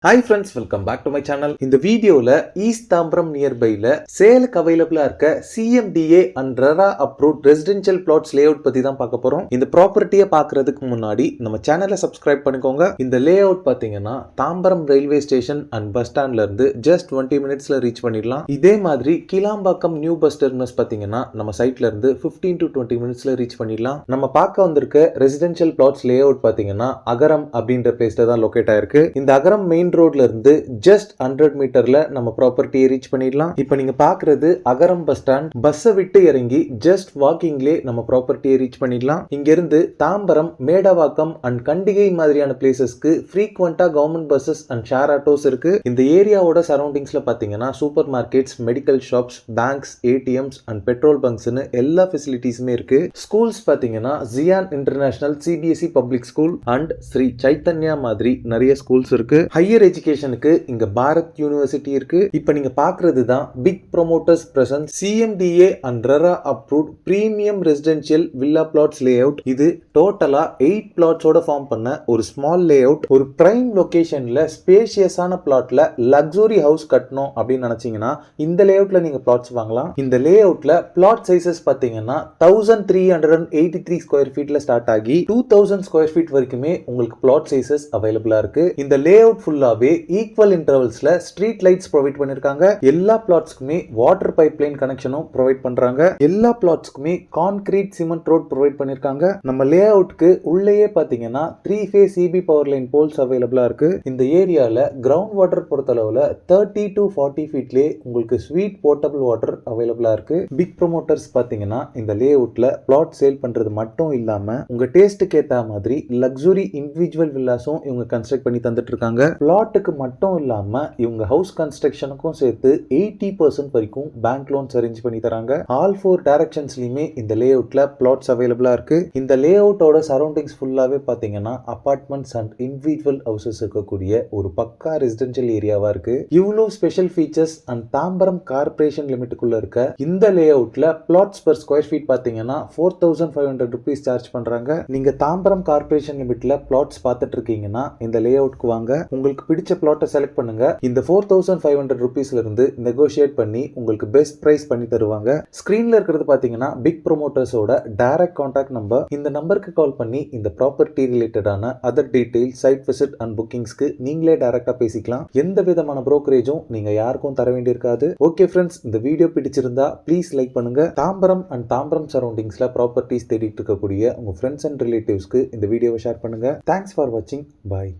Hi friends, welcome back to my channel. இந்த வீடியோல east Tambaram நியர்பைல சேலுக்கு அவைலபிளா இருக்க CMDA and RERA approved residential plots layout பத்தி தான் பார்க்க போறோம். இந்த ப்ராப்பர்ட்டியை பார்க்கறதுக்கு முன்னாடி நம்ம சேனலை சப்ஸ்கிரைப் பண்ணிக்கோங்க. இந்த லேஅவுட் பாத்தீங்கன்னா Tambaram railway station and bus ஸ்டாண்ட்ல இருந்து ஜஸ்ட் 20 மினிட்ஸ்ல ரீச் பண்ணிடலாம். இதே மாதிரி கிளாம்பாக்கம் நியூ பஸ் டெர்மினஸ் பாத்தீங்கன்னா நம்ம சைட்ல இருந்து 15 to 20 மினிட்ஸ்ல ரீச் பண்ணிடலாம். நம்ம பார்க்க வந்திருக்க ரெசிடென்ஷியல் பிளாட்ஸ் லேஅவுட் பாத்தீங்கன்னா அகரம் அப்படின்ற பிளேஸ்ல தான் லொகேட் ஆயிருக்கு. இந்த அகரம் மெயின் ரோட்ல இருந்து ஜஸ்ட் 100 மீட்டர்ல நம்ம ப்ராப்பர்ட்டியை ரீச் பண்ணிடலாம். இப்போ நீங்க பாக்குறது அகரம் பஸ் ஸ்டாண்ட். பஸ்ஸை விட்டு இறங்கி ஜஸ்ட் வாக்கிங்லே நம்ம ப்ராப்பர்ட்டியை ரீச் பண்ணிடலாம். இங்க இருந்து தாம்பரம், மேடவாக்கம் அண்ட் கண்டிகை மாதிரியான பிளேசஸ்க்கு ஃப்ரீக்வெண்டா government buses and share autos இருக்கு. இந்த ஏரியாவோட சரௌண்டிங்ஸ்ல பாத்தீங்கன்னா supermarkets, medical shops, banks, ATMs and petrol பங்க்ஸ்னு எல்லா ஃபெசிலிட்டிஸுமே இருக்கு. ஸ்கூல்ஸ் பாத்தீங்கன்னா Zion International CBSE public school and Sri Chaitanya மாதிரி நிறைய ஸ்கூல்ஸ் இருக்கு. ஹையர் எஜுகேஷனுக்கு இங்க பாரத் யூனிவர்சிட்டி இருக்கு. இப்போ நீங்க பாக்குறது தான் big promoters present CMDA and RERA approved premium residential villa plots layout. இது டோட்டலா 8 பிளாட்ஸோட ஃபார்ம் பண்ண ஒரு ஸ்மால் லேஅவுட். ஒரு பிரைம் லொகேஷன்ல ஸ்பேஷியஸான பிளாட்ல லக்ஸுரி ஹவுஸ் கட்டணும் அப்படின்னு நினைச்சீங்கன்னா இந்த லேஅவுட்ல நீங்க பிளாட்ஸ் வாங்கலாம். இந்த லேஅவுட்ல பிளாட் சைசஸ் பாத்தீங்கன்னா 1383 ஸ்கொயர் ஃபீட்ல ஸ்டார்ட் ஆகி 2000 ஸ்கொயர் ஃபீட் வரைக்குமே உங்களுக்கு பிளாட் சைசஸ் அவைலபிளா இருக்கு. இந்த லேஅவுட் ஃபுல்லாவே ஈக்குவல் இன்டர்வல்ஸ்ல ஸ்ட்ரீட் லைட்ஸ் ப்ரொவைட் பண்ணிருக்காங்க. எல்லா பிளாட்ஸ்க்குமே வாட்டர் பைப்லைன் கனெக்ஷனும் ப்ரொவைட் பண்றாங்க. எல்லா பிளாட்ஸ்க்குமே கான்கிரீட் சிமெண்ட் ரோட் ப்ரொவைட் பண்ணிருக்காங்க. நம்ம லேஅவுட்க்கு உள்ளேயே பாத்தீங்கன்னா 3 phase EB power line poles அவைலபிளா இருக்கு. இந்த ஏரியால கிரவுண்ட் வாட்டர் பொறுத்தளவுல 30 to 40 ஃபீட்லயே உங்களுக்கு ஸ்வீட் போர்ட்டபிள் வாட்டர் அவைலபிளா இருக்கு. பிக் ப்ரோமோட்டர்ஸ் பாத்தீங்கன்னா இந்த லேஅவுட்ல பிளாட் சேல் பண்றது மட்டும் இல்லாம உங்க டேஸ்ட்டுக்கு ஏத்த மாதிரி லக்ஸுரி இண்டிவிஜுவல் வில்லாஸும் இவங்க கன்ஸ்ட்ரக்ட் பண்ணி தந்துட்டு இருக்காங்க. பிளாட்டுக்கு மட்டும் இல்லாம இவங்க ஹவுஸ் கன்ஸ்ட்ரக்ஷனுக்கும் சேர்த்து 80% வரைக்கும் பேங்க் லோன்ஸ் அரேஞ்ச் பண்ணி தராங்க. ஆல் 4 டைரக்ஷன்ஸ்லயுமே இந்த லேஅவுட்ல பிளாட்ஸ் அவைலபிளா இருக்கு. இந்த லேஅவுட்டோட சரௌண்டிங்ஸ் ஃபுல்லாவே பாத்தீங்கன்னா அபார்ட்மெண்ட்ஸ் அண்ட் இண்டிவிஜுவல் ஹவுசஸ் இருக்கக்கூடிய ஒரு பக்கா ரெசிடென்ஷியல் ஏரியாவா இருக்கு. இவ்வளவு special features and Tambaram corporation லிமிட்டுக்குள்ள இருக்க இந்த லேஅவுட்ல பிளாட்ஸ் பெர் ஸ்கொயர் ஃபீட் பாத்தீங்கன்னா 4500 rupees சார்ஜ் பண்றாங்க. நீங்க தாம்பரம் கார்பரேஷன் லிமிட்ல பிளாட்ஸ் பார்த்துட்டு இருக்கீங்கன்னா இந்த லேஅவுட்க்கு வாங்க. உங்களுக்கு பிடிச்ச பிளாட்டை செலக்ட் பண்ணுங்க. இந்த 4500 rupeesல இருந்து நெகோஷியேட் பண்ணி உங்களுக்கு பெஸ்ட் பிரைஸ் பண்ணி தருவாங்க. ஸ்கிரீன்ல இருக்கிறது பாத்தீங்கன்னா பிக் ப்ரோமோட்டர்ஸோட டைரக்ட் கான்டாக்ட் நம்பர். இந்த நம்பருக்கு கால் பண்ணி இந்த ப்ராப்பர்ட்டி ரிலேட்டடான other detail, site visit and புக்கிங்ஸ்க்கு நீங்களே டைரக்டா பேசிக்கலாம். எந்த விதமான புரோக்கரேஜும் நீங்க யாருக்கும் தர வேண்டியிருக்காது. ஓகே ஃப்ரெண்ட்ஸ், இந்த வீடியோ பிடிச்சிருந்தா ப்ளீஸ் லைக் பண்ணுங்க. தாம்பரம் அண்ட் தாம்பரம் சரௌண்டிங்ஸ்ல ப்ராப்பர்ட்டிஸ் தேடிட்டு இருக்கக்கூடிய உங்க ஃப்ரெண்ட்ஸ் அண்ட் ரிலேட்டிவ்ஸ்க்கு இந்த வீடியோவை ஷேர் பண்ணுங்க. தேங்க்ஸ் ஃபார் வாட்சிங். பாய்.